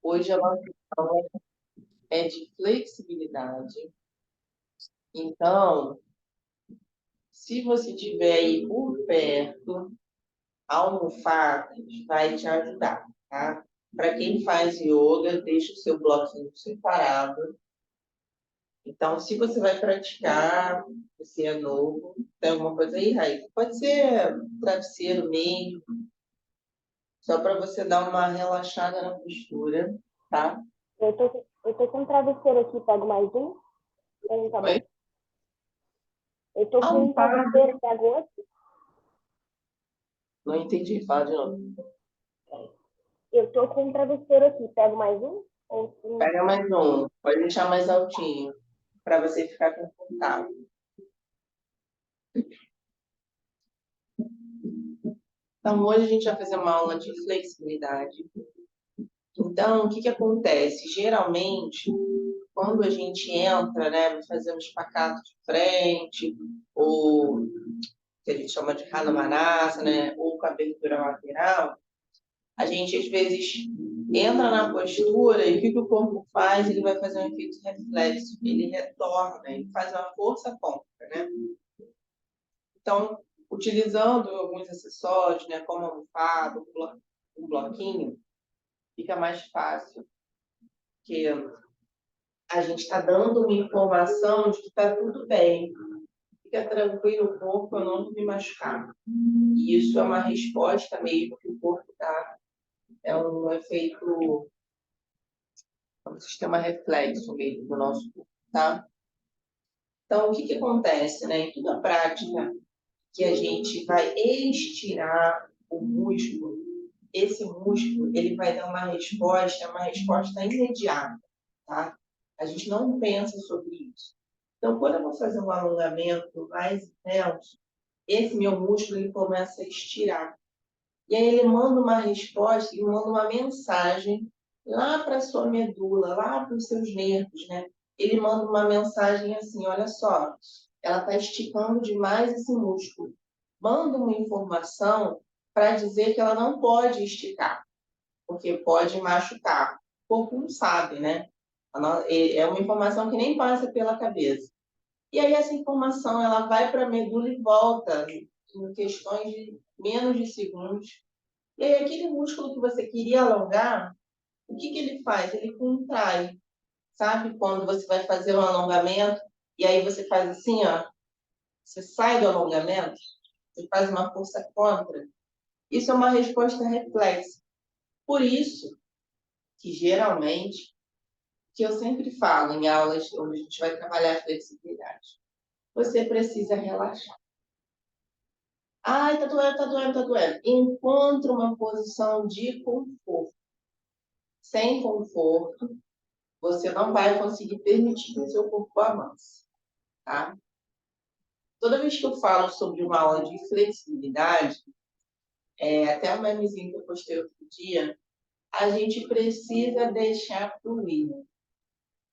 Hoje a nossa aula é de flexibilidade. Então, se você tiver aí por perto, almofadas vai te ajudar, tá? Para quem faz yoga, deixa o seu bloquinho separado. Então, se você vai praticar, você é novo, tem alguma coisa aí, Raíssa? Pode ser travesseiro mesmo, só para você dar uma relaxada na postura, tá? Eu tô com um travesseiro aqui, pego mais um? Ou tá Oi? bom? Eu tô com um Almofada. travesseiro, pego outro? Não entendi, fala de novo. Eu tô com um travesseiro aqui, pego mais um? Ou sim? Pega mais um, pode deixar mais altinho, para você ficar confortável. Então, hoje a gente vai fazer uma aula de flexibilidade. Então, o que que acontece? Geralmente, quando a gente entra, né, fazemos espacate de frente, ou que a gente chama de Hanumanasa, né, ou com abertura lateral, a gente às vezes entra na postura e o que que o corpo faz? Ele vai fazer um efeito reflexo, ele retorna, ele faz uma força contra, né? Então, utilizando alguns acessórios, né, como almofada, um bloquinho, fica mais fácil, porque a gente está dando uma informação de que está tudo bem, fica tranquilo, o corpo, eu não vou me machucar. E isso é uma resposta mesmo que o corpo dá, é um efeito, é um sistema reflexo mesmo do nosso corpo, tá? Então, o que que acontece, né? Em toda prática que a gente vai estirar o músculo, esse músculo ele vai dar uma resposta imediata, tá? A gente não pensa sobre isso. Então, quando eu vou fazer um alongamento mais intenso, esse meu músculo ele começa a estirar. E aí ele manda uma resposta, ele manda uma mensagem lá para a sua medula, lá para os seus nervos, né? Ele manda uma mensagem assim, olha só, ela está esticando demais esse músculo. Manda uma informação para dizer que ela não pode esticar, porque pode machucar. O corpo não sabe, né? É uma informação que nem passa pela cabeça. E aí essa informação ela vai para a medula e volta em questões de menos de segundos. E aí aquele músculo que você queria alongar, o que que ele faz? Ele contrai. Sabe quando você vai fazer um alongamento e aí você faz assim, ó, você sai do alongamento, você faz uma força contra. Isso é uma resposta reflexa. Por isso que geralmente, que eu sempre falo em aulas onde a gente vai trabalhar a flexibilidade, você precisa relaxar. Ai, tá doendo, tá doendo, tá doendo. Encontre uma posição de conforto. Sem conforto, você não vai conseguir permitir que o seu corpo avance, tá? Toda vez que eu falo sobre uma aula de flexibilidade, até o memezinho que eu postei outro dia, a gente precisa deixar fluir.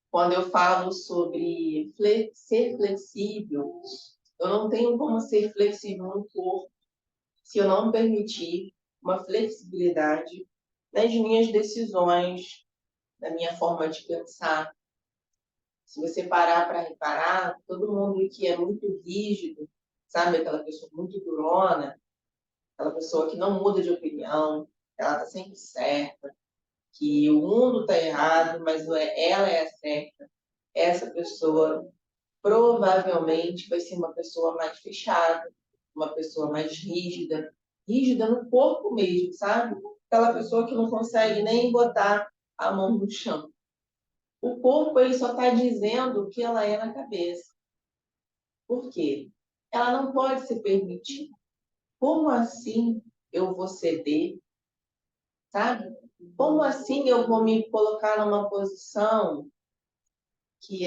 Quando eu falo sobre ser flexível, eu não tenho como ser flexível no corpo se eu não permitir uma flexibilidade nas minhas decisões, na minha forma de pensar. Se você parar para reparar, todo mundo que é muito rígido, sabe, aquela pessoa muito durona, aquela pessoa que não muda de opinião, ela está sempre certa, que o mundo está errado, mas ela é a certa. Essa pessoa provavelmente vai ser uma pessoa mais fechada, uma pessoa mais rígida, rígida no corpo mesmo, sabe? Aquela pessoa que não consegue nem botar a mão no chão. O corpo ele só está dizendo o que ela é na cabeça. Por quê? Ela não pode se permitir. Como assim eu vou ceder, sabe? Como assim eu vou me colocar numa posição que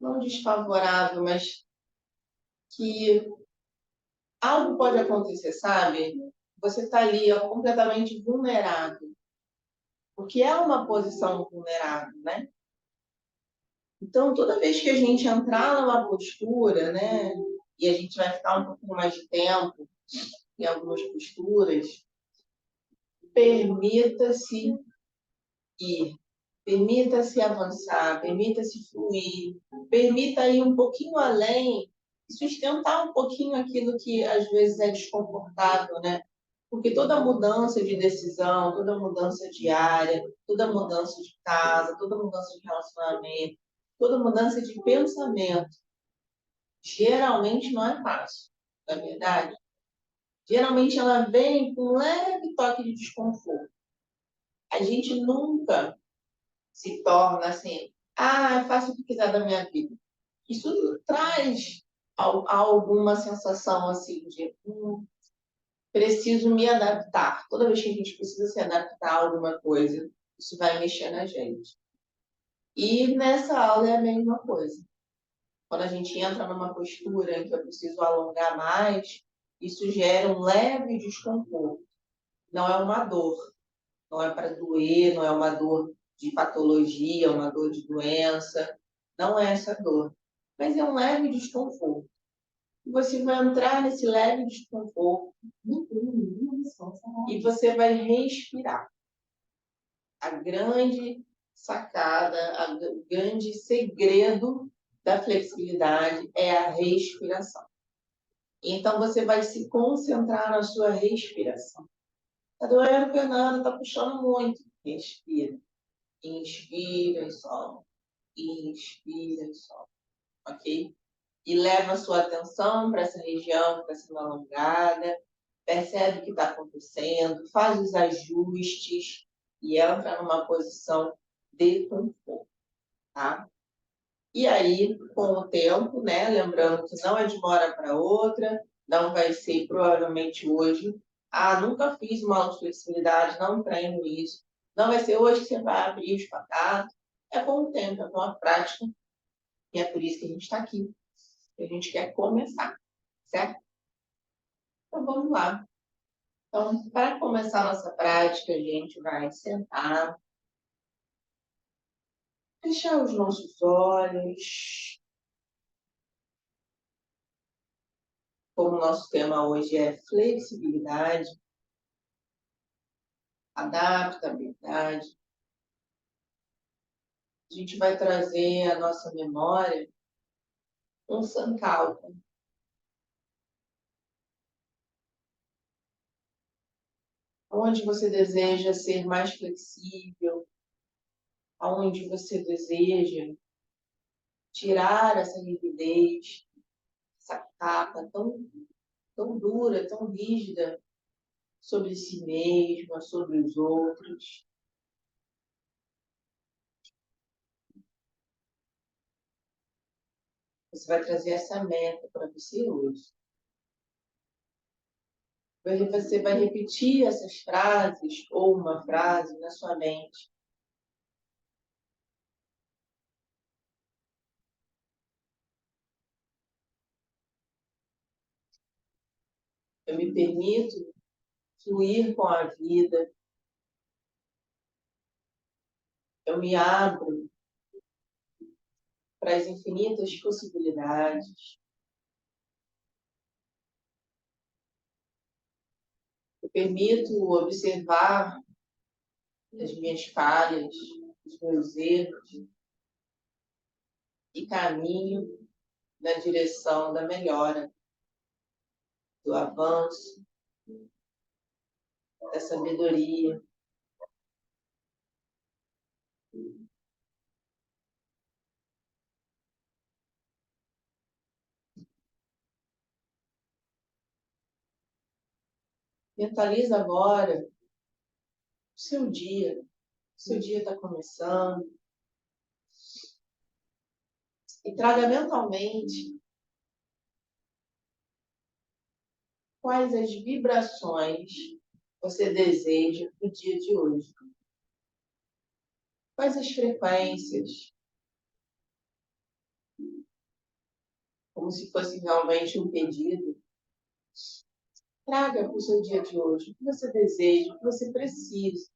não desfavorável, mas que algo pode acontecer, sabe? Você está ali ó, completamente vulnerável, porque é uma posição vulnerável, né? Então, toda vez que a gente entrar numa postura, né, e a gente vai ficar um pouquinho mais de tempo em algumas posturas, permita-se ir, permita-se avançar, permita-se fluir, permita ir um pouquinho além, sustentar um pouquinho aquilo que às vezes é desconfortável, né? Porque toda mudança de decisão, toda mudança de área, toda mudança de casa, toda mudança de relacionamento, toda mudança de pensamento, geralmente não é fácil, não é verdade? Geralmente ela vem com um leve toque de desconforto. A gente nunca se torna assim, é fácil o que quiser da minha vida. Isso traz alguma sensação assim de preciso me adaptar. Toda vez que a gente precisa se adaptar a alguma coisa, isso vai mexer na gente. E nessa aula é a mesma coisa. Quando a gente entra numa postura em que eu preciso alongar mais, isso gera um leve desconforto. Não é uma dor, não é para doer, não é uma dor de patologia, uma dor de doença, não é essa dor, mas é um leve desconforto. E você vai entrar nesse leve desconforto e você vai respirar. A grande sacada, o grande segredo da flexibilidade é a respiração. Então você vai se concentrar na sua respiração. Tá doendo, Fernanda, tá puxando muito. Respira. Inspira e solta. Inspira e solta. Ok? E leva a sua atenção para essa região que está sendo alongada. Percebe o que está acontecendo. Faz os ajustes e entra numa posição de conforto. Tá? E aí, com o tempo, né? Lembrando que não é de uma hora para outra. Não vai ser provavelmente hoje. Nunca fiz uma aula de flexibilidade, não treino isso. Não vai ser hoje que você vai abrir os espacate. É com o tempo, é com a prática. E é por isso que a gente está aqui. Que a gente quer começar, certo? Então, vamos lá. Então, para começar a nossa prática, a gente vai sentar, fechar os nossos olhos. Como o nosso tema hoje é flexibilidade, adaptabilidade, a gente vai trazer à nossa memória um sankalpa. Onde você deseja ser mais flexível, aonde você deseja tirar essa rigidez, essa capa tão dura, tão rígida sobre si mesma, sobre os outros. Você vai trazer essa meta para você hoje. Você vai repetir essas frases ou uma frase na sua mente. Eu me permito fluir com a vida. Eu me abro para as infinitas possibilidades. Eu permito observar as minhas falhas, os meus erros e caminho na direção da melhora, do avanço, da sabedoria. Mentaliza agora o seu dia. O seu dia está começando. E traga mentalmente quais as vibrações você deseja para o dia de hoje. Quais as frequências, como se fosse realmente um pedido. Traga para o seu dia de hoje o que você deseja, o que você precisa.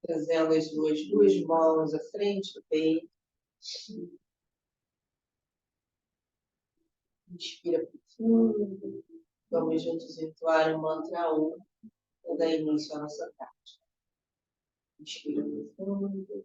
Trazendo as duas mãos à frente do peito. Inspira profundo. Vamos juntos entoar o mantra 1 para dar início à nossa prática. Inspira profundo.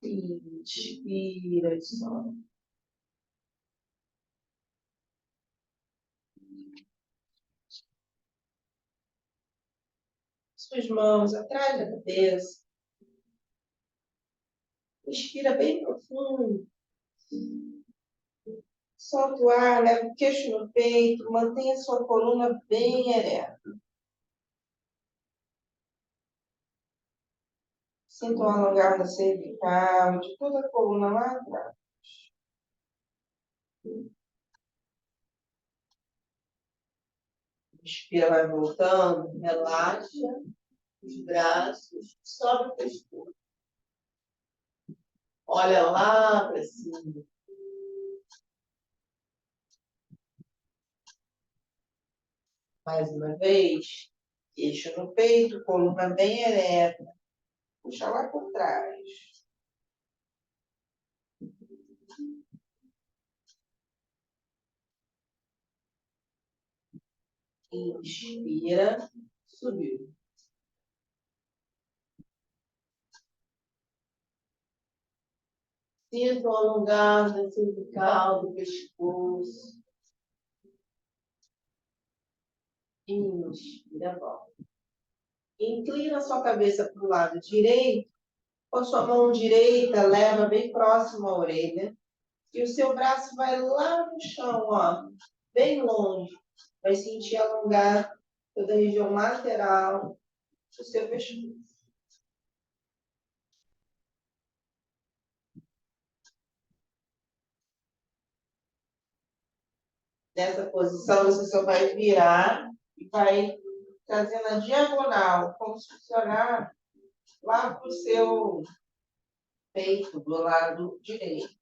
Inspira e solta. Suas mãos atrás da cabeça. Inspira bem profundo. Solta o ar, leva o queixo no peito, mantenha sua coluna bem ereta. Sinta um alongar da cervical, de toda a coluna lá atrás. Inspira, vai voltando, relaxa os braços, sobe o pescoço. Olha lá para cima. Mais uma vez, queixo no peito, coluna bem ereta. Puxa lá por trás. Inspira, subiu. Sinta o alongar da cervical, do pescoço. Inspira, volta. Inclina sua cabeça para o lado direito. Com a sua mão direita, leva bem próximo à orelha. E o seu braço vai lá no chão, ó, bem longe. Vai sentir alongar toda a região lateral do seu pescoço. Nessa posição, você só vai virar e vai trazer na diagonal, como se funcionar lá para o seu peito, do lado direito.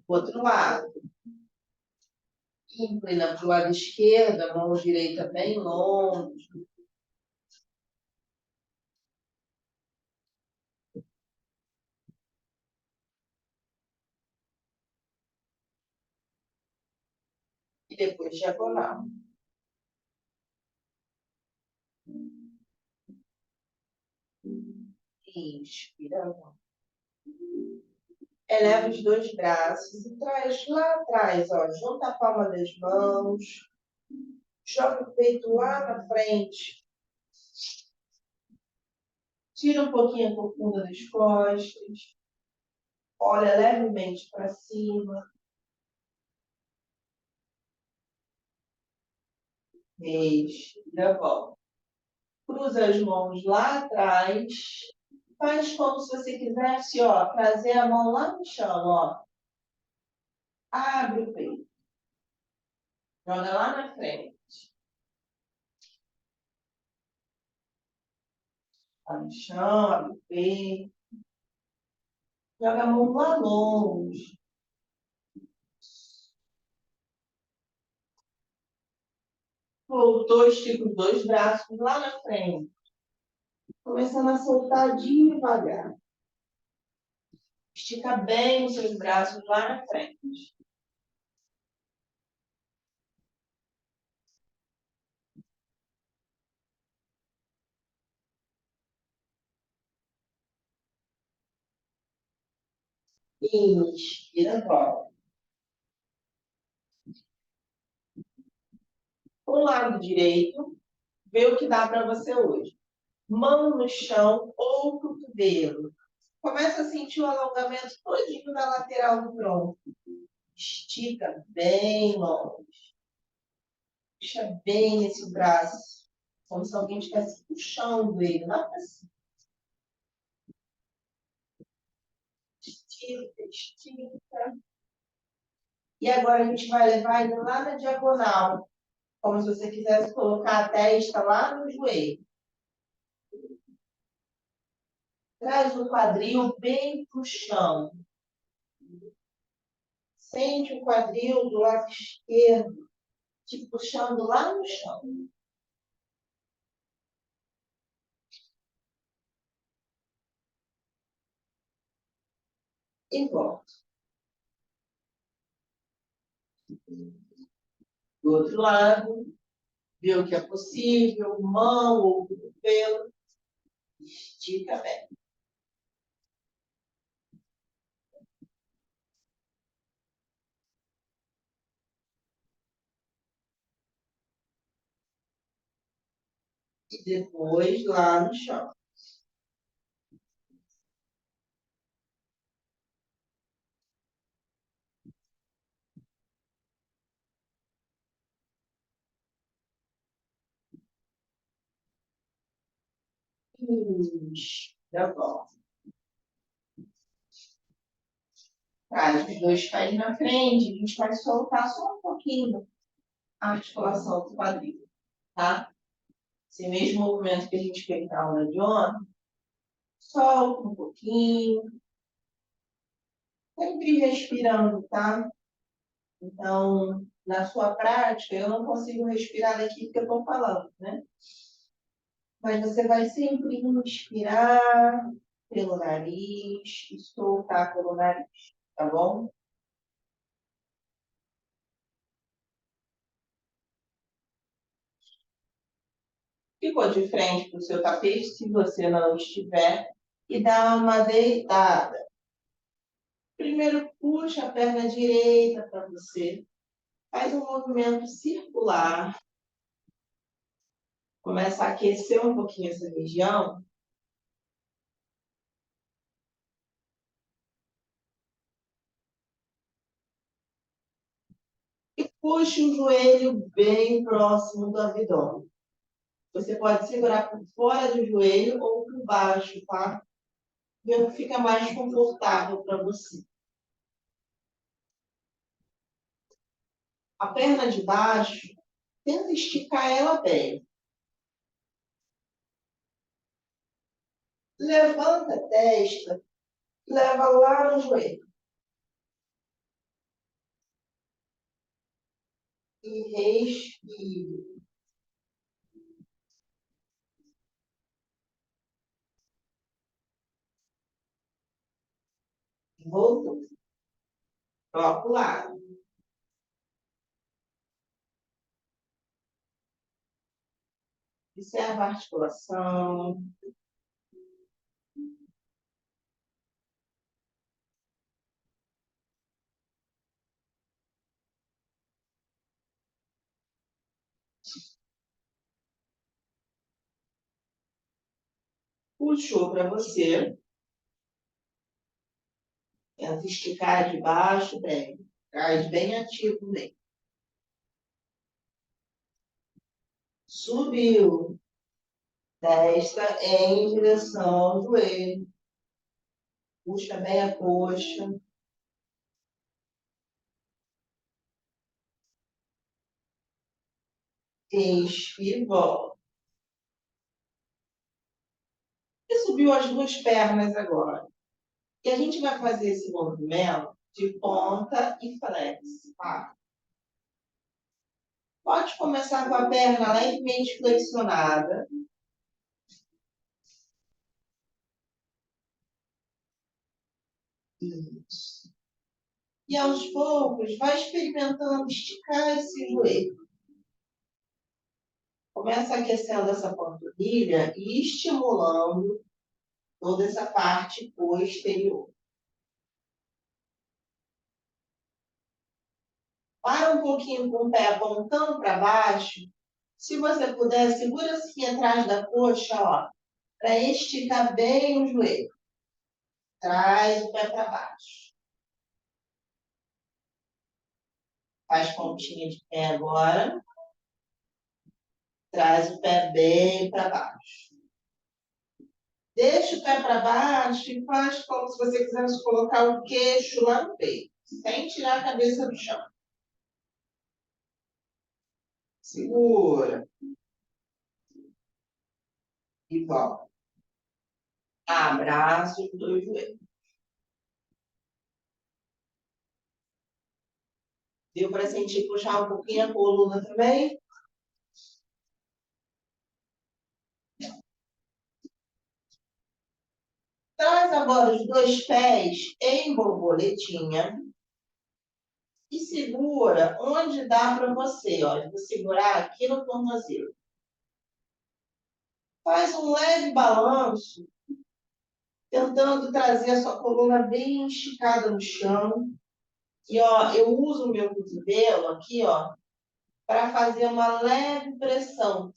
O outro lado. Inclina para o lado esquerdo, a mão direita bem longe. E depois diagonal. Inspira. Eleva os dois braços e traz lá atrás, ó, junta a palma das mãos. Joga o peito lá na frente. Tira um pouquinho a corcunda das costas. Olha levemente para cima. Respira, volta. Cruza as mãos lá atrás. Faz como se você quisesse, ó, trazer a mão lá no chão, ó. Abre o peito. Joga lá na frente. Lá no chão, abre o peito. Joga a mão lá longe. Voltou, estica os dois braços lá na frente. Começando a soltar devagar. Estica bem os seus braços lá na frente. Inspira, volta. O lado direito, vê o que dá para você hoje. Mão no chão ou cotovelo. Começa a sentir o alongamento todinho na lateral do tronco. Estica bem longe. Puxa bem esse braço. Como se alguém estivesse puxando ele lá para cima. Estica, estica. E agora a gente vai levar ele lá na diagonal. Como se você quisesse colocar a testa lá no joelho. Traz o quadril bem para o chão. Sente o quadril do lado esquerdo, te puxando lá no chão. E volta. Do outro lado, vê o que é possível, mão ou cotovelo. Estica bem. E depois lá no chão. Já volta. Traz os dois pés na frente, a gente vai soltar só um pouquinho a articulação do quadril, tá? Esse mesmo movimento que a gente fez na aula de ontem, solta um pouquinho, sempre respirando, tá? Então, na sua prática, eu não consigo respirar daqui porque eu estou falando, né? Mas você vai sempre inspirar pelo nariz e soltar pelo nariz, tá bom? Ficou de frente para o seu tapete, se você não estiver, e dá uma deitada. Primeiro, puxa a perna direita para você. Faz um movimento circular. Começa a aquecer um pouquinho essa região. E puxe o joelho bem próximo do abdômen. Você pode segurar por fora do joelho ou por baixo, tá? Ver o que fica mais confortável para você. A perna de baixo, tenta esticar ela bem. Levanta a testa, leva lá no joelho. E respire. Voltou. Troca o lado. Observa a articulação. Puxou para você. Tenta esticar de baixo, bem. Traz bem ativo mesmo. Subiu. Testa em direção ao joelho. Puxa bem a coxa. Expira e volta. E subiu as duas pernas agora. E a gente vai fazer esse movimento de ponta e flex, tá? Pode começar com a perna levemente flexionada. Isso. E aos poucos, vai experimentando esticar esse joelho. Começa aquecendo essa panturrilha e estimulando toda essa parte posterior. Para um pouquinho com o pé apontando para baixo. Se você puder, segura assim atrás da coxa, ó, para esticar bem o joelho. Traz o pé para baixo. Faz pontinha de pé agora. Traz o pé bem para baixo. Deixa o pé para baixo e faz como se você quisesse colocar o queixo lá no peito, sem tirar a cabeça do chão. Segura. E volta. Abraça os dois joelhos. Deu para sentir puxar um pouquinho a coluna também? Traz agora os dois pés em borboletinha e segura onde dá para você. Olha, vou segurar aqui no tornozelo. Faz um leve balanço, tentando trazer a sua coluna bem esticada no chão. E ó, eu uso o meu cotovelo aqui, ó, para fazer uma leve pressão,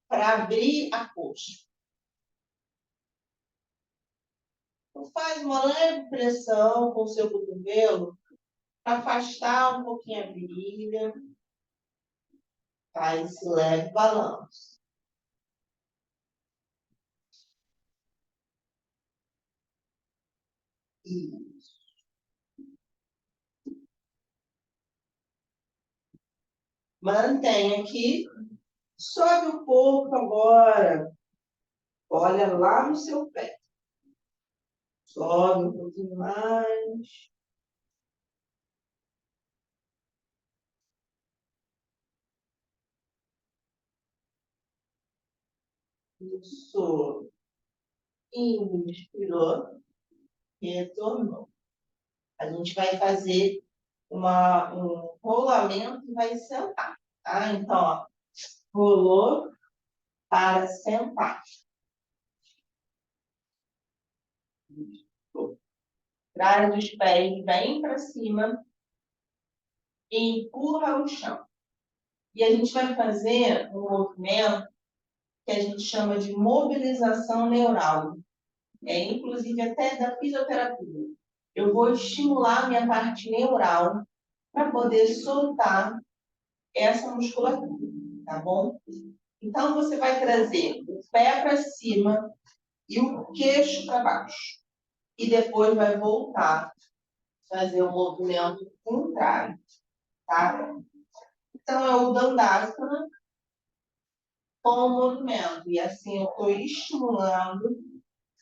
para abrir a coxa. Então, faz uma leve pressão com o seu cotovelo, para afastar um pouquinho a virilha. Faz esse leve balanço. Isso. Mantém aqui. Sobe um pouco agora. Olha lá no seu pé. Sobe um pouquinho mais. Isso. Inspirou. Retornou. A gente vai fazer um rolamento e vai sentar. Tá? Então, ó, rolou para sentar. Traz os pés bem para cima e empurra o chão. E a gente vai fazer um movimento que a gente chama de mobilização neural. Inclusive até da fisioterapia. Eu vou estimular a minha parte neural para poder soltar essa musculatura, tá bom? Então, você vai trazer o pé para cima e o queixo para baixo. E depois vai voltar, fazer o movimento contrário, tá? Então, é o Dandasana com o movimento. E assim, eu estou estimulando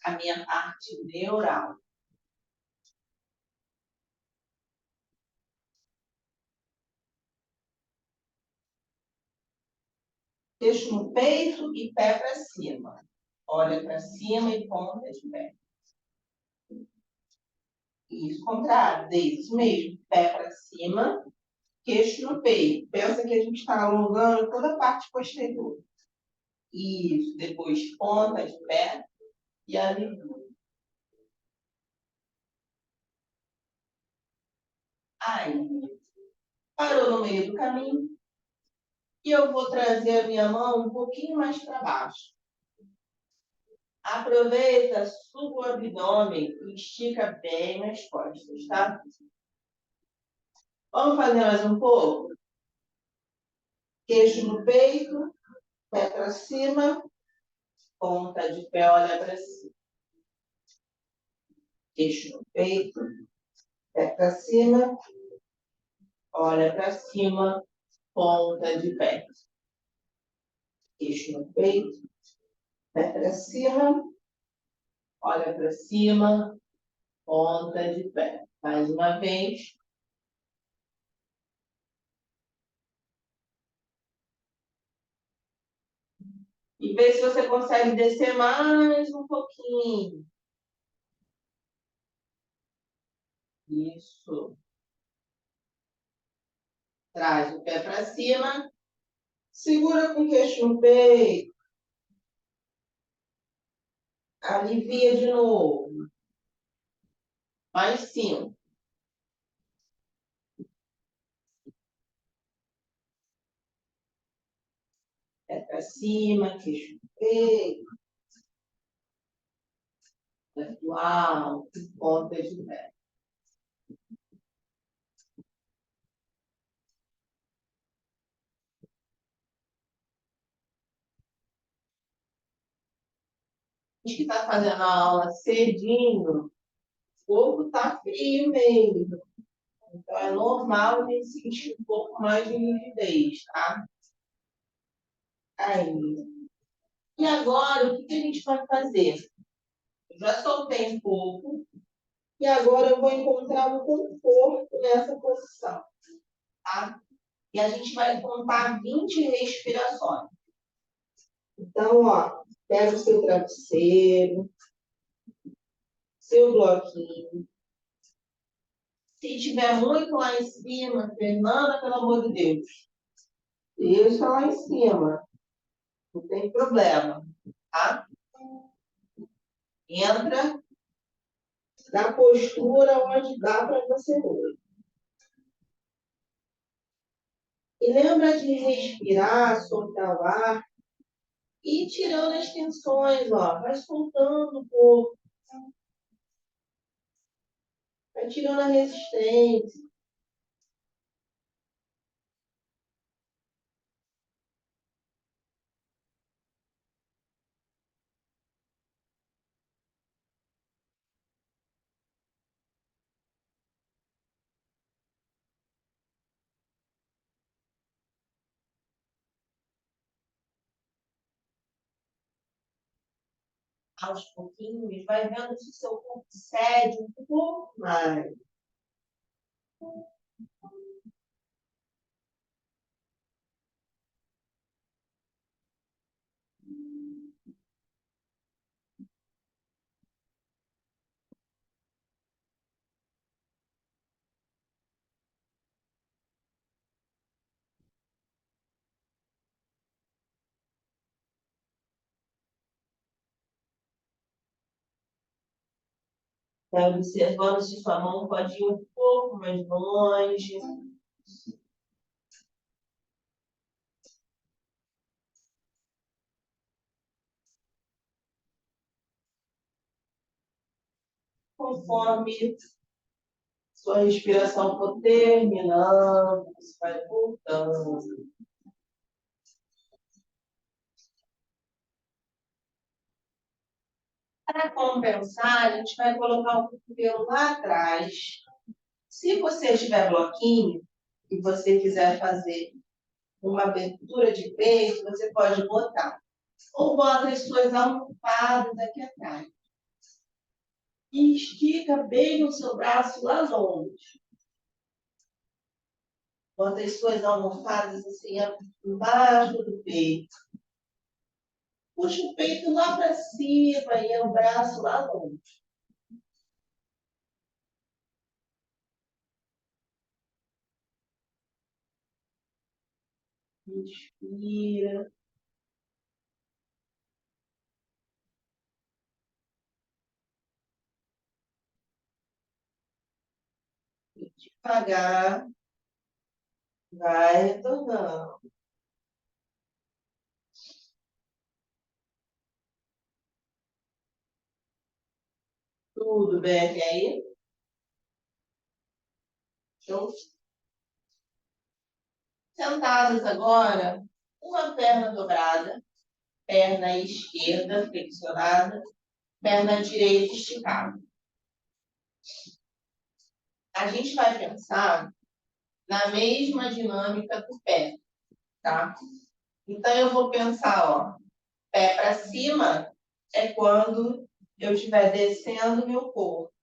a minha parte neural. Queixo no peito e pé para cima. Olha para cima e ponta de pé. Isso, contrário, isso mesmo. Pé para cima, queixo no peito. Pensa que a gente está alongando toda a parte posterior. Isso, depois ponta de pé e alivia. Aí, parou no meio do caminho. E eu vou trazer a minha mão um pouquinho mais para baixo. Aproveita, suba o abdômen e estica bem as costas, tá? Vamos fazer mais um pouco? Queixo no peito, pé para cima, ponta de pé, olha para cima. Queixo no peito, pé para cima, olha para cima, ponta de pé. Queixo no peito, pé para cima, olha para cima, ponta de pé. Mais uma vez. E vê se você consegue descer mais um pouquinho. Isso. Traz o pé para cima. Segura com o queixo no peito. Alivia de novo. Mais 5. Pé para cima, queixo no peito. Pé pro alto, ponta de pé. A gente que está fazendo a aula cedinho, o corpo está frio mesmo. Então, é normal a gente sentir um pouco mais de rigidez, tá? Aí. E agora, o que a gente vai fazer? Já soltei um pouco. E agora eu vou encontrar um conforto nessa posição, tá? E a gente vai contar 20 respirações. Então, ó, pega o seu travesseiro, seu bloquinho. Se tiver muito lá em cima, Fernanda, pelo amor de Deus, deixa lá em cima. Não tem problema, tá? Entra na postura onde dá para você hoje. E lembra de respirar, soltar o ar e tirando as tensões, ó. Vai soltando um pouco. Vai tirando a resistência. Aos pouquinhos, vai vendo se o seu corpo cede um pouco mais. Vai observando se sua mão pode ir um pouco mais longe. Conforme sua respiração for terminando, você vai voltando. Para compensar, a gente vai colocar o cotovelo lá atrás. Se você tiver bloquinho e você quiser fazer uma abertura de peito, você pode botar. Ou bota as suas almofadas aqui atrás. E estica bem o seu braço lá longe. Bota as suas almofadas assim embaixo do peito. Puxa o peito lá para cima e o braço lá longe. Inspira. Devagar. Vai retornando. Tudo bem até aí? Show? Sentadas agora, uma perna dobrada, perna esquerda flexionada, perna direita esticada. A gente vai pensar na mesma dinâmica do pé, tá? Então, eu vou pensar, ó, pé para cima é quando eu estiver descendo meu corpo.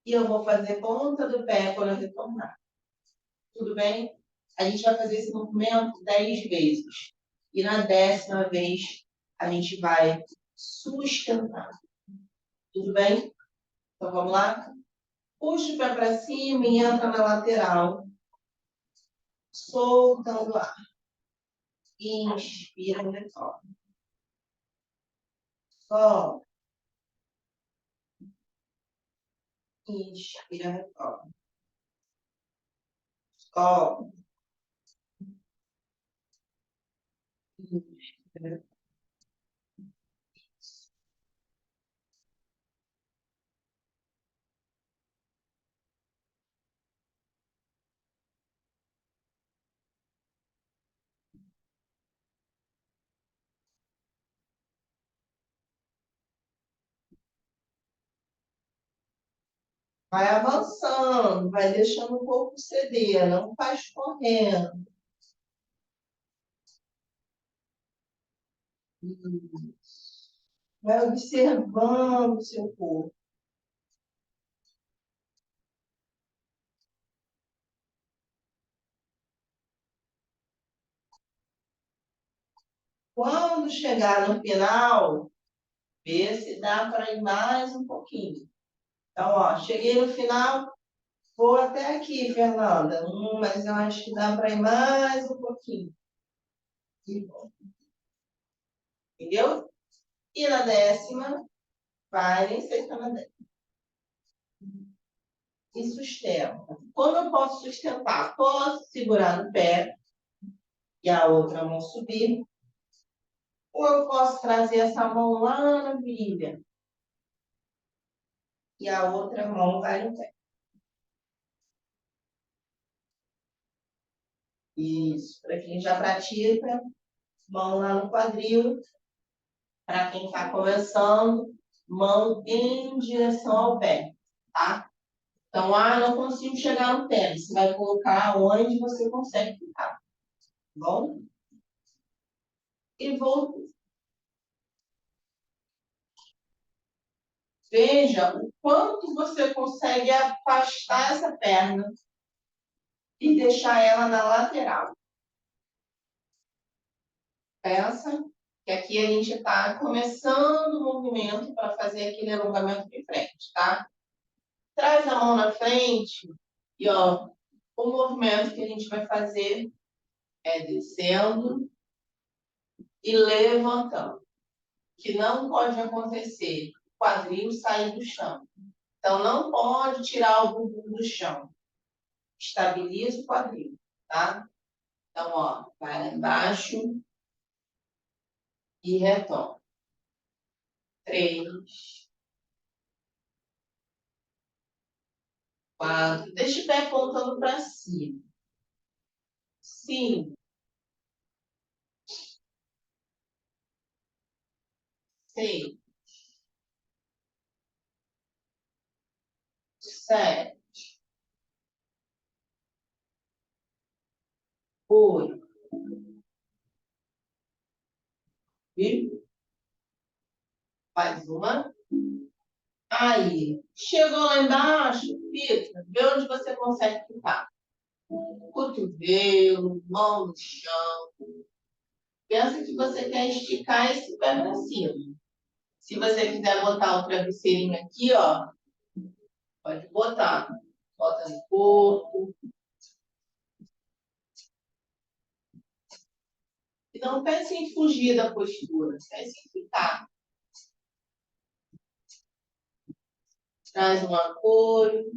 E eu vou fazer ponta do pé quando eu retornar. Tudo bem? A gente vai fazer esse movimento 10 vezes. E na 10ª vez, a gente vai sustentar. Tudo bem? Então, vamos lá? Puxa o pé para cima e entra na lateral. Soltando o ar. Inspira, retorna. Solta. Inspira, retorna. Solta. Inspira. Vai avançando, vai deixando o corpo ceder, não faz correndo. Vai observando o seu corpo. Quando chegar no final, vê se dá para ir mais um pouquinho. Então, ó, cheguei no final, vou até aqui, Fernanda. Mas eu acho que dá para ir mais um pouquinho. Entendeu? E na 10ª, vai, nem sei se tá na 10ª. E sustenta. Como eu posso sustentar? Posso segurar no pé e a outra mão subir. Ou eu posso trazer essa mão lá na virilha e a outra mão vai no pé. Isso, para quem já pratica, mão lá no quadril. Para quem está começando, mão em direção ao pé, tá? Então, não consigo chegar no pé. Você vai colocar onde você consegue ficar, tá bom? E vou. Veja o quanto você consegue afastar essa perna e deixar ela na lateral. Pensa que aqui a gente está começando o movimento para fazer aquele alongamento de frente, tá? Traz a mão na frente e, ó, o movimento que a gente vai fazer é descendo e levantando. O que não pode acontecer, o quadril sair do chão. Então, não pode tirar o bumbum do chão. Estabiliza o quadril, tá? Então, ó, vai lá embaixo e retoma. 3, 4. Deixa o pé apontando para cima. 5, 6, 7, 8. Viu? Mais uma. Aí, chegou lá embaixo, fica, vê onde você consegue ficar. Cotovelo, mão no chão. Pensa que você quer esticar esse pé para cima. Se você quiser botar o travesseirinho aqui, ó, pode botar. Bota no corpo. E não pense em fugir da postura, pense em ficar. Traz um apoio.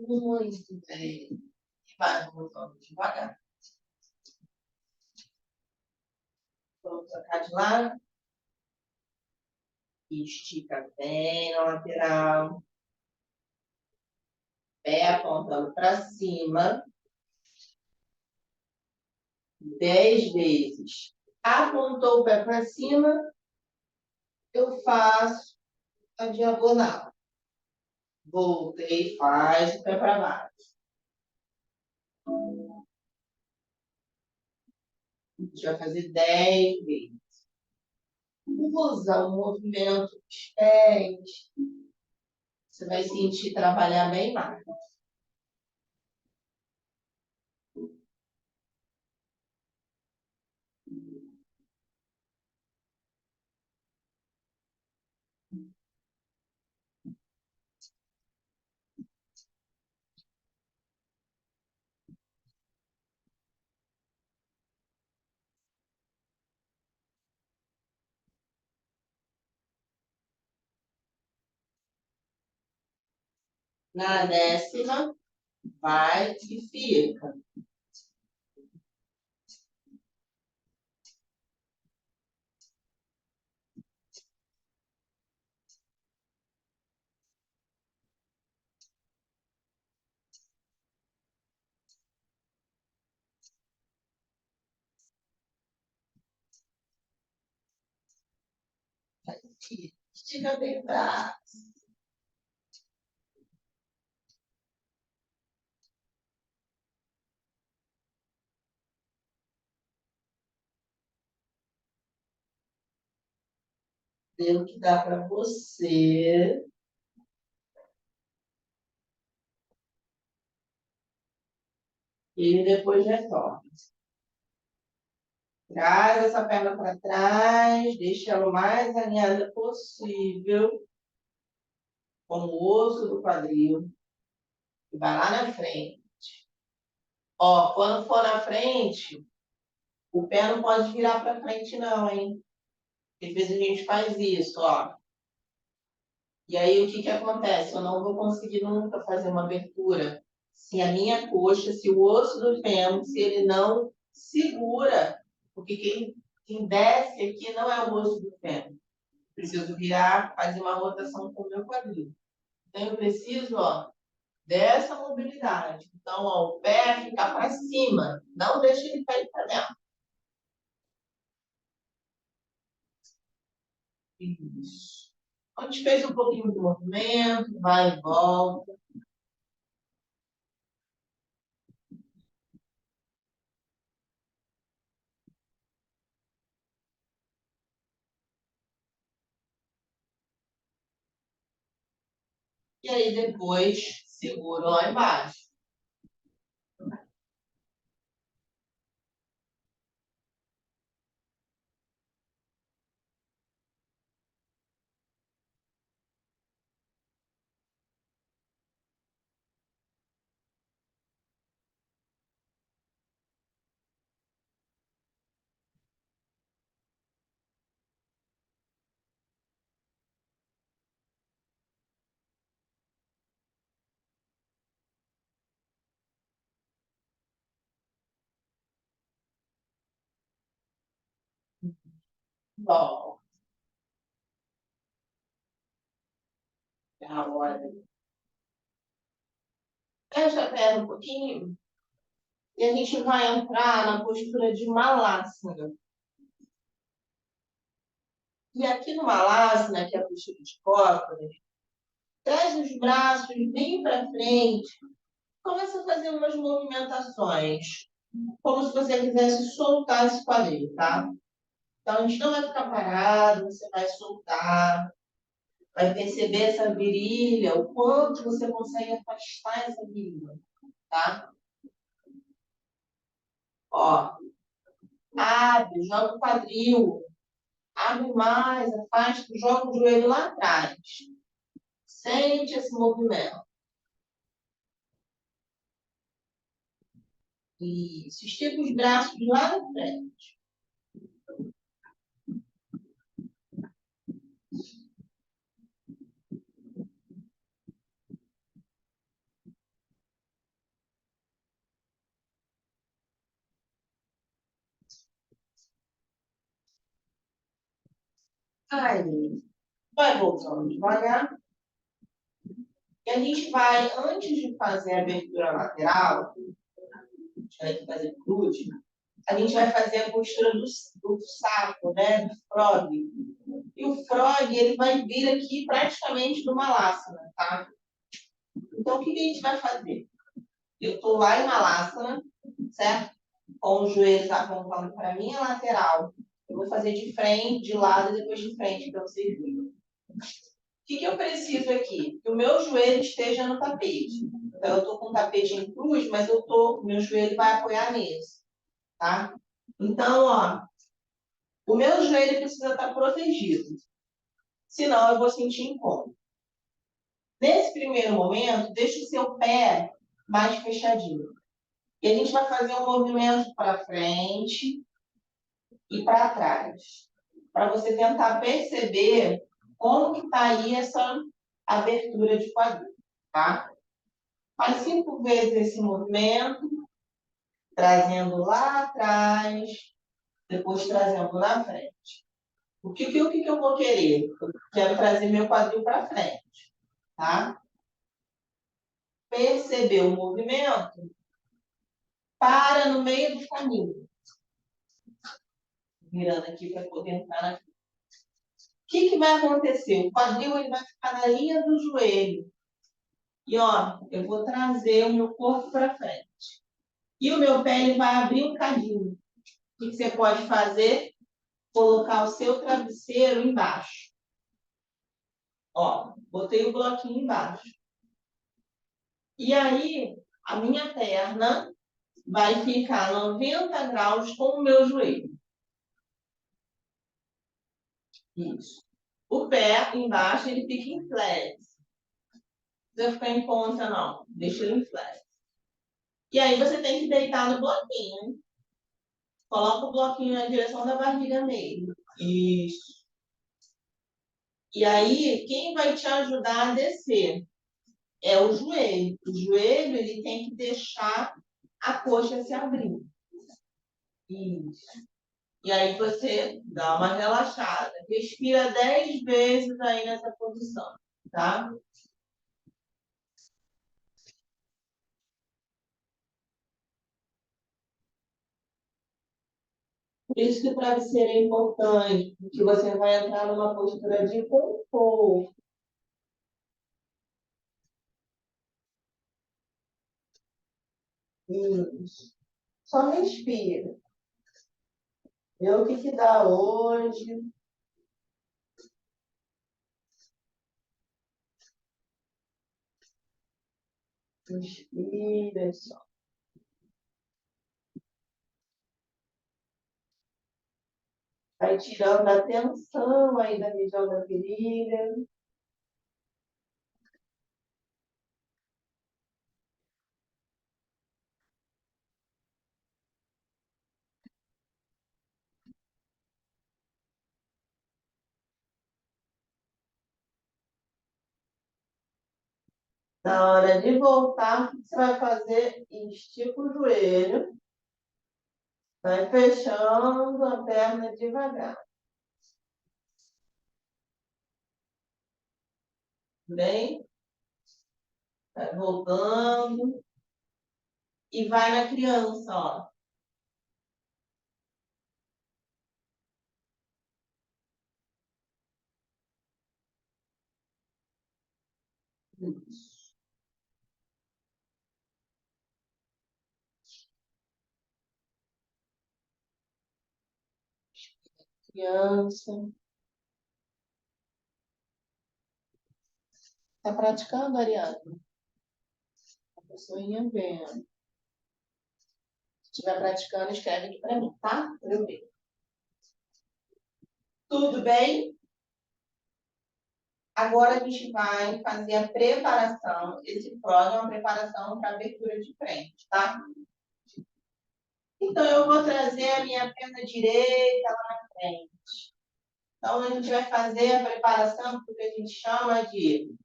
Muito bem. E vai voltando devagar. Vamos trocar de lado. Estica bem na lateral. Pé apontando para cima. 10 vezes. Apontou o pé para cima, eu faço a diagonal. Voltei, faz o pé para baixo. A gente vai fazer 10 vezes. Usa o movimento dos pés. Você vai sentir trabalhar bem mais. Na 10ª, vai e fica. Estica bem o braço. Vê o que dá para você. E depois retorna. Traz essa perna para trás, deixa ela o mais alinhada possível com o osso do quadril. E vai lá na frente. Ó, quando for na frente, o pé não pode virar para frente não, hein? Às vezes a gente faz isso, ó. E aí o que que acontece? Eu não vou conseguir nunca fazer uma abertura se a minha coxa, se o osso do fêmur, se ele não segura, porque quem desce aqui não é o osso do fêmur. Preciso virar, fazer uma rotação com o meu quadril. Então eu preciso, ó, dessa mobilidade. Então, ó, o pé fica para cima, não deixa ele cair para dentro. Isso. A gente fez um pouquinho de movimento, vai e volta. E aí depois segura lá embaixo. Bom, agora fecha a perna um pouquinho e a gente vai entrar na postura de Malasana. E aqui no Malasana, que é a postura de cócoras, traz os braços bem para frente, começa a fazer umas movimentações, como se você quisesse soltar esse quadril, tá? Então a gente não vai ficar parado, você vai soltar, vai perceber essa virilha, o quanto você consegue afastar essa virilha, tá? Ó, abre, joga o quadril, abre mais, afasta, joga o joelho lá atrás. Sente esse movimento. Isso, estica os braços lá na frente. Aí, vai voltando devagar. E a gente vai, antes de fazer a abertura lateral, a gente vai fazer glúteo, a gente vai fazer a postura do saco, né? Do frog. E o frog, ele vai vir aqui praticamente do Malasana, tá? Então, o que que a gente vai fazer? Eu estou lá em Malasana, certo? Com os joelhos apontando para a minha lateral. Eu vou fazer de frente, de lado e depois de frente, para vocês verem. O que que eu preciso aqui? Que o meu joelho esteja no tapete. Então, eu estou com o tapete em cruz, mas meu joelho vai apoiar nesse, tá? Então, ó, o meu joelho precisa estar protegido. Senão, eu vou sentir incômodo. Nesse primeiro momento, deixe o seu pé mais fechadinho. E a gente vai fazer um movimento para frente e para trás. Para você tentar perceber como que está aí essa abertura de quadril, tá? Faz 5 vezes esse movimento, trazendo lá atrás, depois trazendo na frente. O que que eu vou querer? Eu quero trazer meu quadril para frente, tá? Perceber o movimento, para no meio do caminho. Virando aqui para poder entrar na frente. que vai acontecer? O quadril ele vai ficar na linha do joelho. E, ó, eu vou trazer o meu corpo para frente. E o meu pé ele vai abrir um cadinho. O que você pode fazer? Colocar o seu travesseiro embaixo. Ó, botei o bloquinho embaixo. E aí, a minha perna vai ficar 90 graus com o meu joelho. Isso. O pé embaixo, ele fica em flat. Não precisa ficar em ponta, não. Deixa ele em flat. E aí, você tem que deitar no bloquinho. Coloca o bloquinho na direção da barriga mesmo. Isso. E aí, quem vai te ajudar a descer? É o joelho. O joelho, ele tem que deixar a coxa se abrir. Isso. E aí você dá uma relaxada. Respira 10 vezes aí nessa posição, tá? Por isso que o travesseiro é importante, porque você vai entrar numa postura de conforto. Isso. Só respira. Vê o que dá hoje. Inspira só. Vai tirando a tensão aí da região da virilha. Na hora de voltar, o que você vai fazer? Estica o joelho. Vai fechando a perna devagar. Bem? Vai voltando. E vai na criança, ó. Isso. Criança. Tá praticando, Ariane? A pessoinha vendo. Se estiver praticando, escreve aqui para mim, tá? Pra eu ver. Tudo bem? Agora a gente vai fazer a preparação. Esse prog é uma preparação para abertura de frente, tá? Então, eu vou trazer a minha perna direita lá na frente. Então, a gente vai fazer a preparação do que a gente chama de,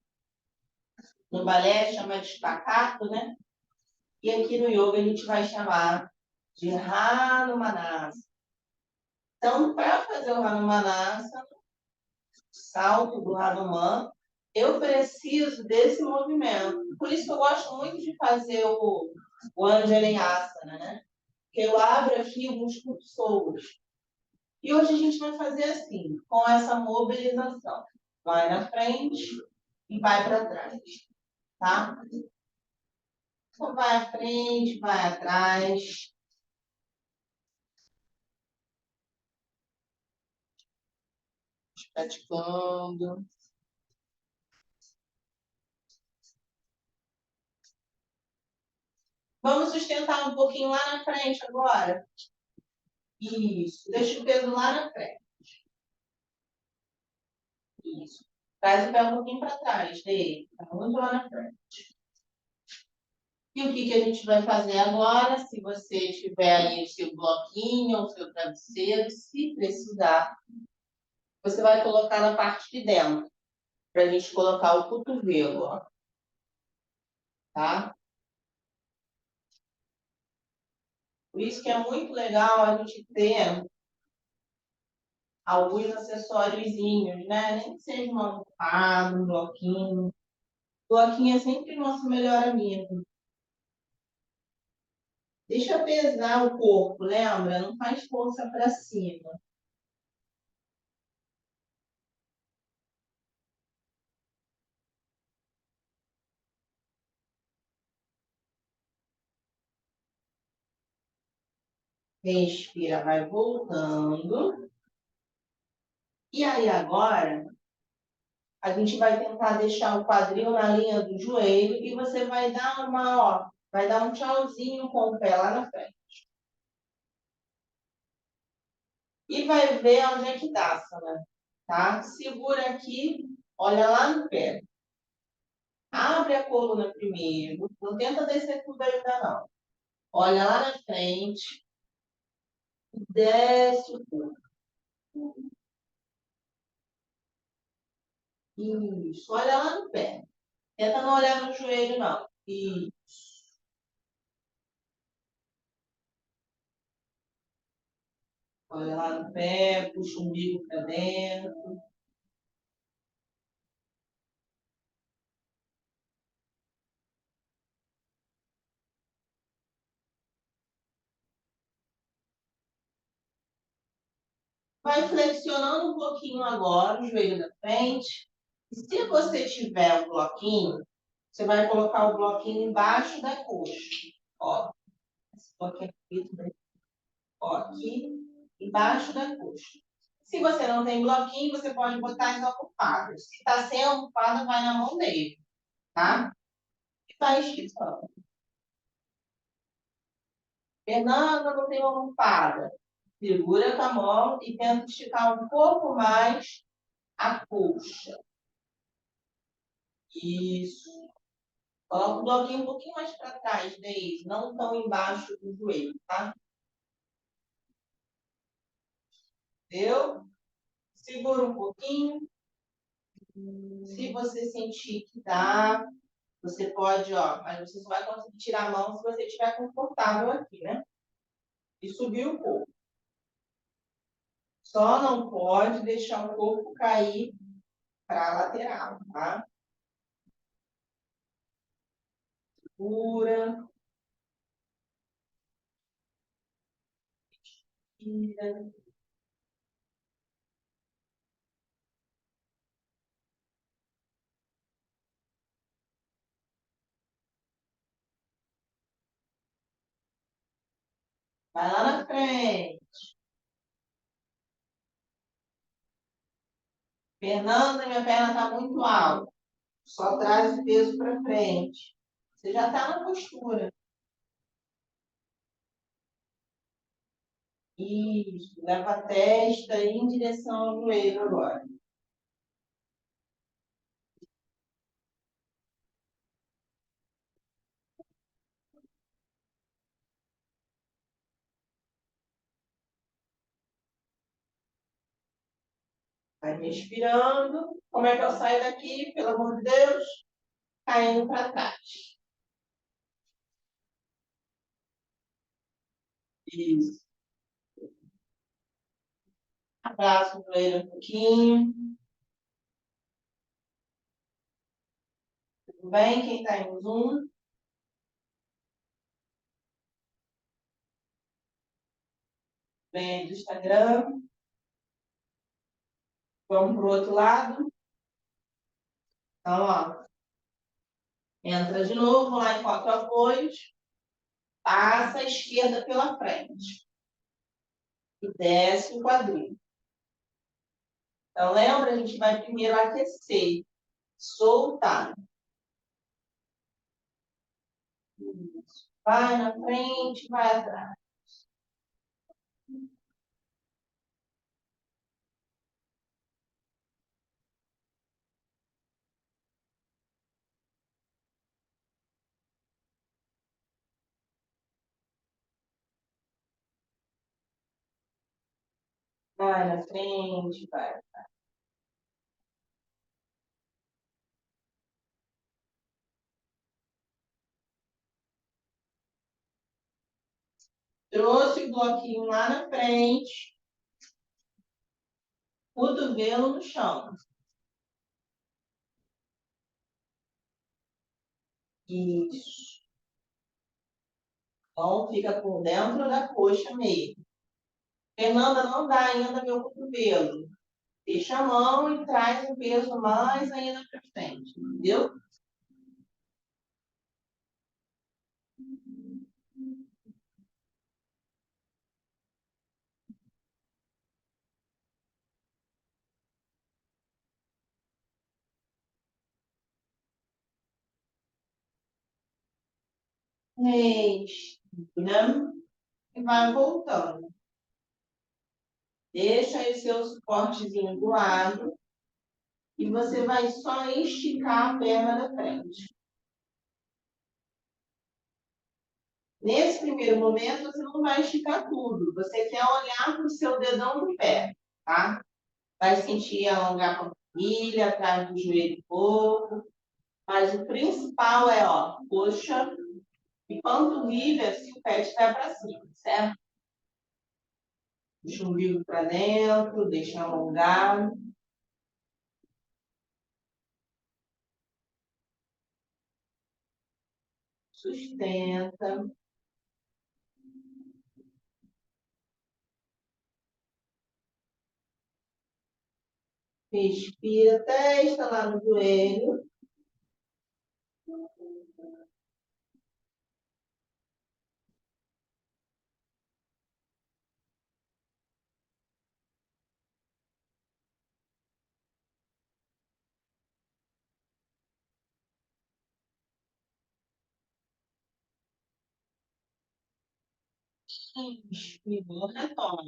no balé, chama de spaccato, né? E aqui no yoga a gente vai chamar de Hanumanasa. Então, para fazer o Hanumanasa, salto do Hanuman, eu preciso desse movimento. Por isso que eu gosto muito de fazer o Anjaneasana, né? Que eu abro aqui o músculo psoas. E hoje a gente vai fazer assim, com essa mobilização. Vai na frente e vai para trás, tá? Então, vai à frente, vai atrás. Praticando. Vamos sustentar um pouquinho lá na frente agora. Isso. Deixa o peso lá na frente. Isso. Traz o pé um pouquinho para trás dele. Tá muito lá na frente. E o que a gente vai fazer agora? Se você tiver aí o seu bloquinho, o seu travesseiro, se precisar, você vai colocar na parte de dentro. Para a gente colocar o cotovelo, ó. Tá? Por isso que é muito legal a gente ter alguns acessóriozinhos, né? Nem que seja uma almofada, um bloquinho. O bloquinho é sempre nosso melhor amigo. Deixa pesar o corpo, lembra? Não faz força para cima. Respira, vai voltando. E aí, agora, a gente vai tentar deixar o quadril na linha do joelho e você vai dar vai dar um tchauzinho com o pé lá na frente. E vai ver onde é que dá, Sana, tá? Segura aqui, olha lá no pé. Abre a coluna primeiro, não tenta descer tudo ainda não. Olha lá na frente, desce o corpo. Isso, olha lá no pé. Tenta não olhar no joelho, não. Isso. Olha lá no pé, puxa o umbigo para dentro. Vai flexionando um pouquinho agora o joelho da frente. E se você tiver um bloquinho, você vai colocar o bloquinho embaixo da coxa. Ó, esse bloquinho aqui, né? Ó, aqui embaixo da coxa. Se você não tem bloquinho, você pode botar as almofadas. Se está sem almofada, vai na mão dele, tá? E vai esticando. Fernanda, não tem almofada. Segura com a mão e tenta esticar um pouco mais a coxa. Isso. Coloca o bloquinho um pouquinho mais para trás, Deise, não tão embaixo do joelho, tá? Entendeu? Segura um pouquinho. Se você sentir que dá, você pode, ó, mas você só vai conseguir tirar a mão se você estiver confortável aqui, né? E subir o corpo. Só não pode deixar o corpo cair para a lateral, tá? Segura. Tira. Vai lá na frente. Fernanda, minha perna está muito alta. Só traz o peso para frente. Você já está na postura. Isso. Leva a testa em direção ao joelho agora. Vai respirando. Como é que eu saio daqui, pelo amor de Deus? Caindo para trás. Isso. Abraça o joelho um pouquinho. Tudo bem? Quem está em Zoom? Vem aí do Instagram. Vamos para o outro lado. Então, ó. Entra de novo lá em quatro apoios. Passa a esquerda pela frente. E desce o quadril. Então, lembra? A gente vai primeiro aquecer. Soltar. Isso. Vai na frente, vai atrás. Vai na frente, vai. Trouxe o bloquinho lá na frente. Cotovelo no chão. Isso. Então, fica por dentro da coxa mesmo. Fernanda, não dá ainda meu cotovelo. Deixa a mão e traz o peso mais ainda para frente. Entendeu? Respira e vai voltando. Deixa aí o seu suportezinho do lado e você vai só esticar a perna da frente. Nesse primeiro momento, você não vai esticar tudo. Você quer olhar para o seu dedão do pé, tá? Vai sentir alongar a panturrilha, atrás do joelho um pouco. Mas o principal é, ó, coxa e panturrilha se o pé estiver para cima, certo? Puxa o umbigo para dentro, deixa alongar. Sustenta. Respira, testa lá no joelho. Inspirou, retoma.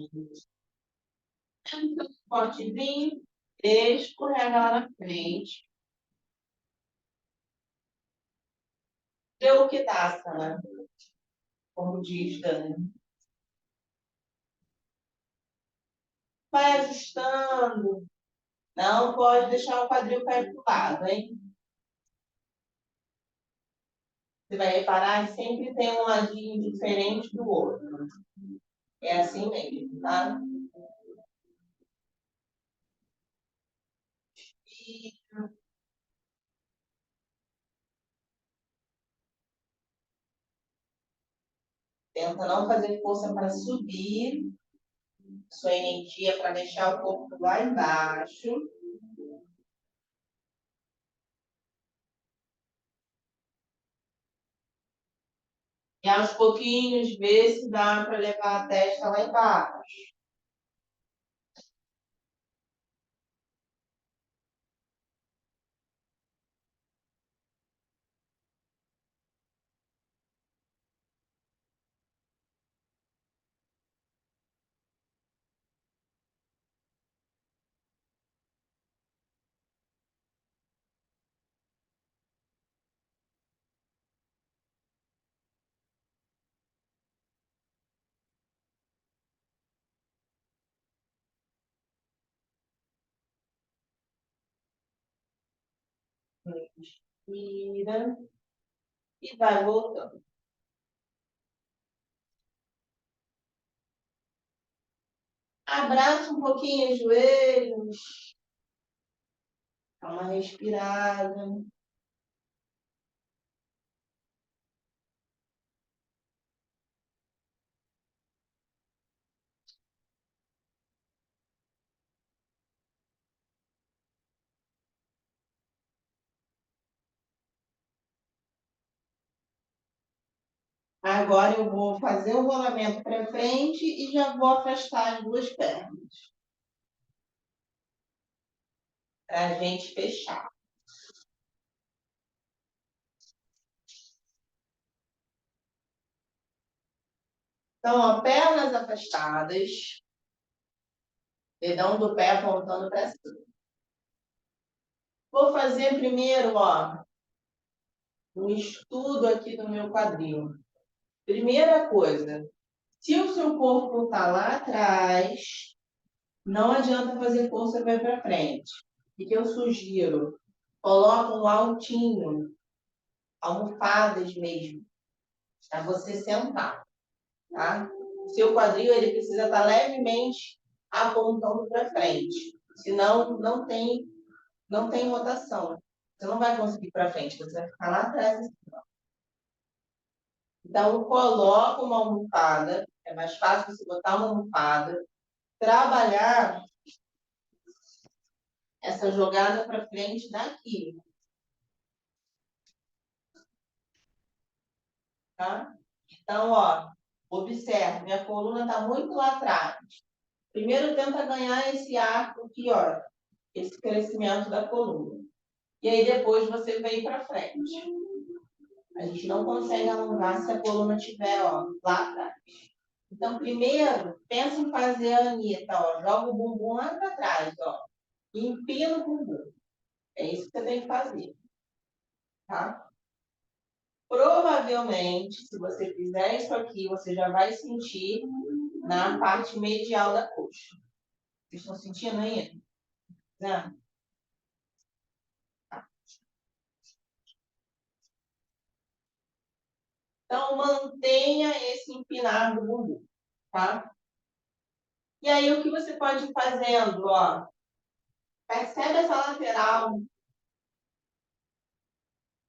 Entra no potezinho, escorrega lá na frente. Deu o que dá, né? Como diz Dani. Vai ajustando. Não pode deixar o quadril cair para o lado, hein? Você vai reparar que sempre tem um ladinho diferente do outro. É assim mesmo, tá? E tenta não fazer força para subir. Sua energia para deixar o corpo lá embaixo. E aos pouquinhos, ver se dá para levar a testa lá embaixo. Inspira e vai voltando. Abraça um pouquinho os joelhos. Dá uma respirada. Agora eu vou fazer o rolamento para frente e já vou afastar as duas pernas. Para a gente fechar. Então, ó, pernas afastadas. Dedão do pé apontando para cima. Vou fazer primeiro, ó, um estudo aqui do meu quadril. Primeira coisa, se o seu corpo está lá atrás, não adianta fazer força para frente. O que eu sugiro? Coloca um altinho, almofadas mesmo, para você sentar, tá? O seu quadril ele precisa estar levemente apontando para frente, senão não tem rotação. Você não vai conseguir ir para frente, você vai ficar lá atrás. Então, coloca uma almofada, é mais fácil você botar uma almofada, trabalhar essa jogada para frente daqui, tá? Então, ó, observe, minha coluna está muito lá atrás. Primeiro tenta ganhar esse arco aqui, ó, esse crescimento da coluna. E aí depois você vem para frente. A gente não consegue alongar se a coluna estiver, ó, lá atrás. Então, primeiro, pensa em fazer a Anitta, ó. Joga o bumbum lá para trás, ó. E empina o bumbum. É isso que você tem que fazer, tá? Provavelmente, se você fizer isso aqui, você já vai sentir na parte medial da coxa. Vocês estão sentindo aí? Né? Então, mantenha esse empinar do bumbum, tá? E aí, o que você pode ir fazendo, ó? Percebe essa lateral,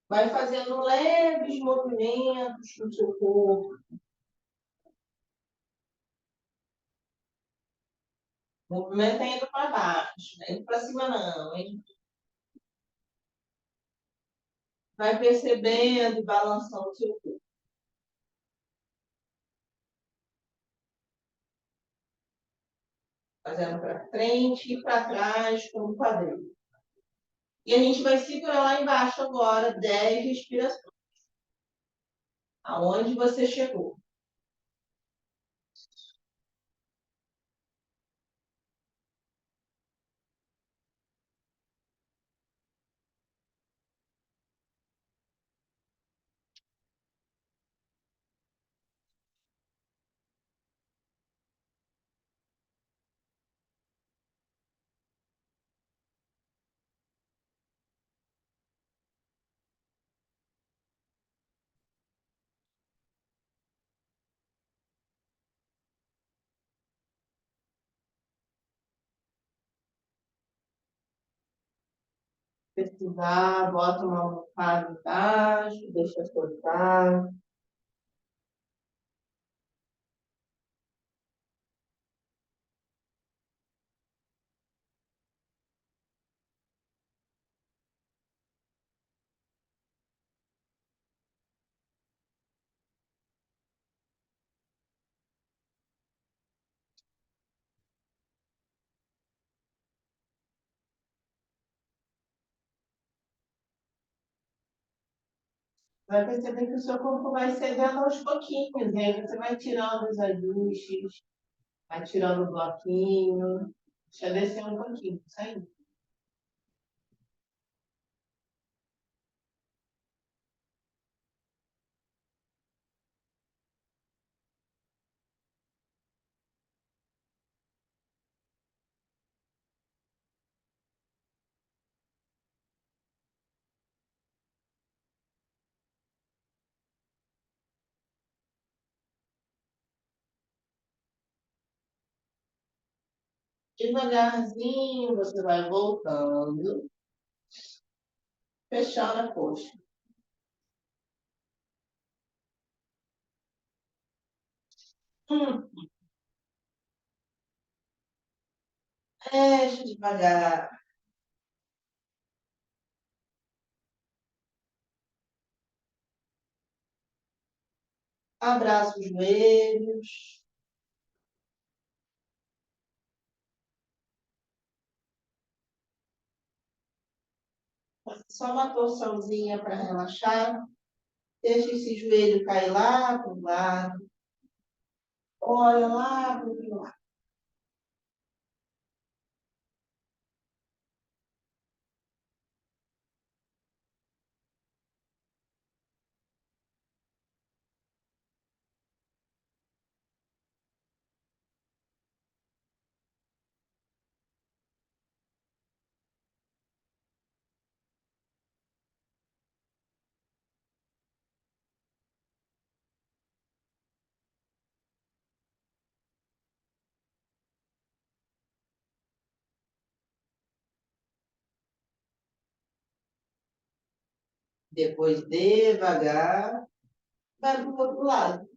vai fazendo leves movimentos no seu corpo. O movimento é indo para baixo, não é indo para cima não, hein? Vai percebendo e balançando o seu corpo. Fazendo para frente e para trás com o quadril. E a gente vai segurar lá embaixo agora 10 respirações. Aonde você chegou. Precisar, bota uma almofada embaixo, deixa soltar. Vai perceber que o seu corpo vai cedendo aos pouquinhos, e aí você vai tirando os ajustes, vai tirando o bloquinho, deixa descer um pouquinho, isso aí. Devagarzinho você vai voltando, fechando a coxa. Hum, Fecha devagar. Abraça os joelhos. Só uma torçãozinha para relaxar. Deixa esse joelho cair lá para o lado. Olha lá para o lado. Depois, devagar, vai para o outro lado.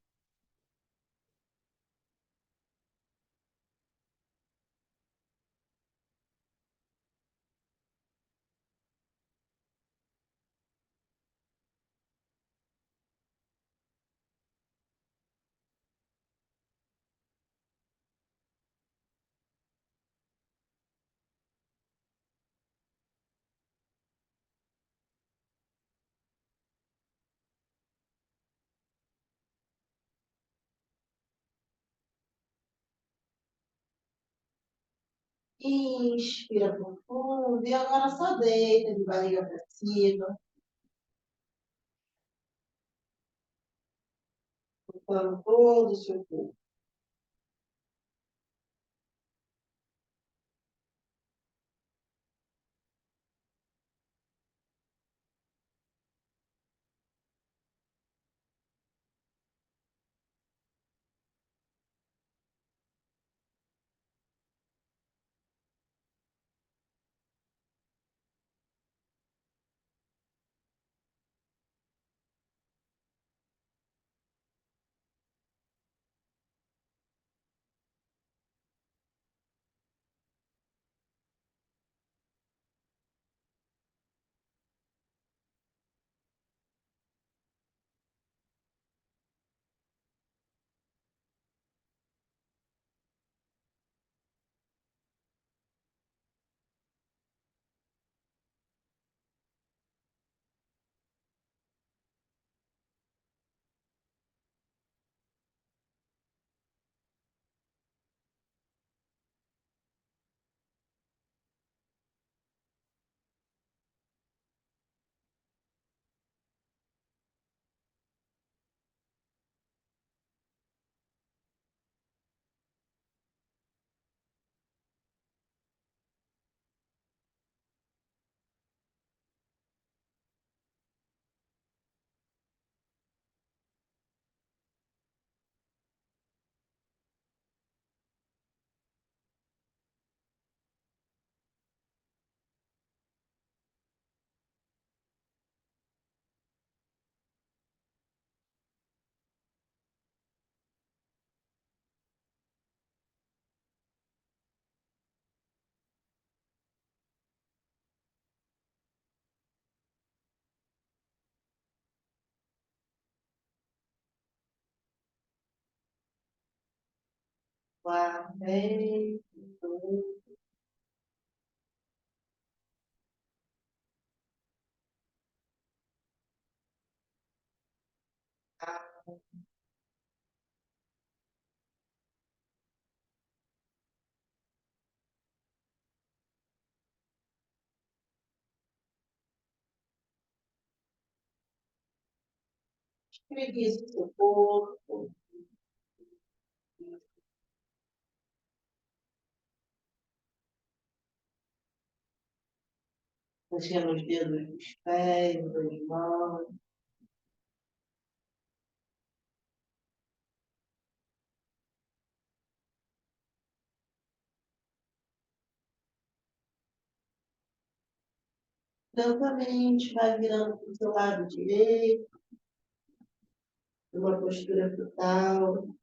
Inspira profundo e agora só deita de barriga para cima, ocupando todo o seu corpo. Lá, bem, espreguiça o seu corpo, mexendo os dedos dos pés, das mãos. Lentamente vai virando para o seu lado direito, numa postura fetal.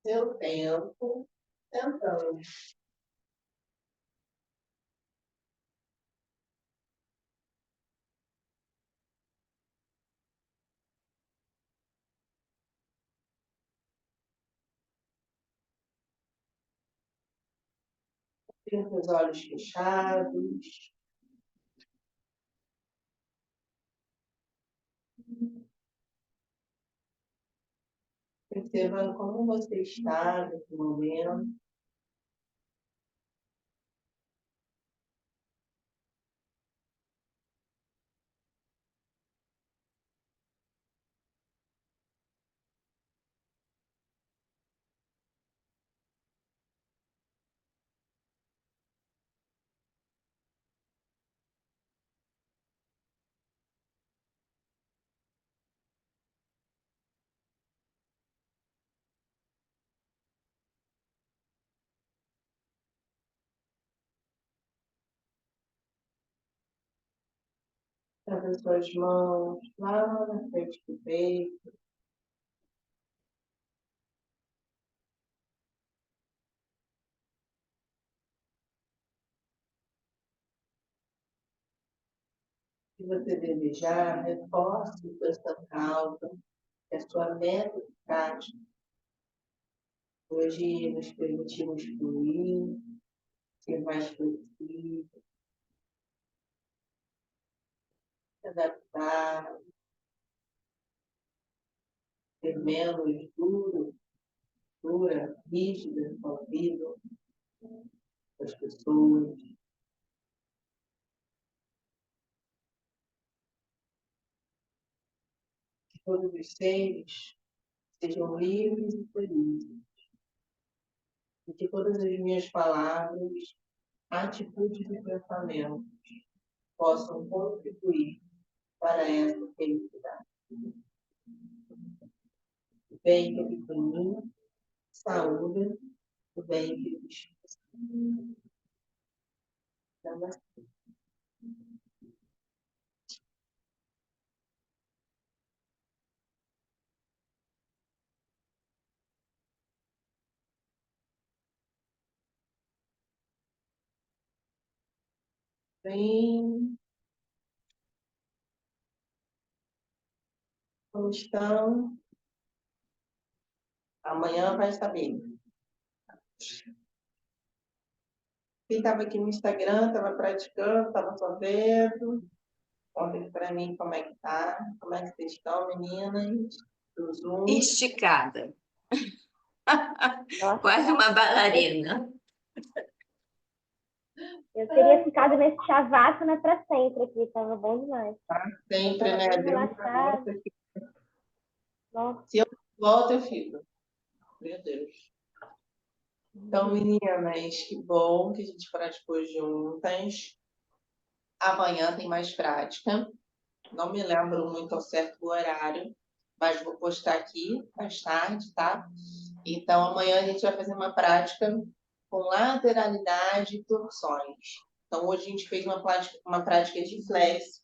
Seu tempo, tentando. Fica com os olhos fechados, observando como você está nesse momento. Traz as suas mãos lá na frente do peito. Se você desejar, reforce o essa causa, que a sua meta de prática. Hoje nos permitimos fluir, ser mais flexível, se adaptar, ser menos dura, rígida com a vida, com as pessoas. Que todos os seres sejam livres e felizes. E que todas as minhas palavras, atitudes e pensamentos possam contribuir para essa felicidade. O bem que habita em mim, saúde, o bem que existe. Namastê. Bem, como estão? Amanhã vai estar bem. Quem estava aqui no Instagram, estava praticando, estava só vendo. Contem para mim como é que tá, como é que vocês estão, meninas, do Zoom. Esticada. Nossa, Quase uma bailarina. eu teria ficado nesse Shavasana para sempre aqui, tava bom demais. Sempre, Tava né? bem Deu uma relaxada. volta aqui. Nossa. Se eu volto, eu fico. Meu Deus. Então, meninas, que bom que a gente praticou juntas. Amanhã tem mais prática. Não me lembro muito ao certo o horário, mas vou postar aqui mais tarde, tá? Então, amanhã a gente vai fazer uma prática com lateralidade e torções. Então, hoje a gente fez uma prática de flex,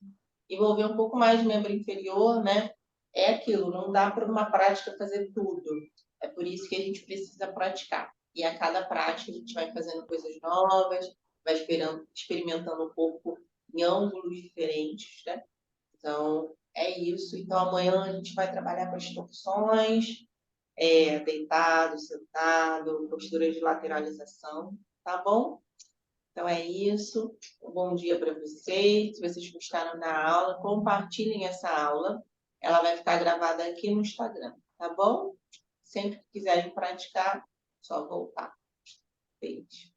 envolver um pouco mais o membro inferior, né? É aquilo, não dá para uma prática fazer tudo. É por isso que a gente precisa praticar. E a cada prática a gente vai fazendo coisas novas, vai experimentando um pouco em ângulos diferentes, né? Então, é isso. Então, amanhã a gente vai trabalhar com as torções, deitado, sentado, postura de lateralização, tá bom? Então é isso. Um bom dia para vocês. Se vocês gostaram da aula, compartilhem essa aula. Ela vai ficar gravada aqui no Instagram, tá bom? Sempre que quiserem praticar, só voltar. Beijo.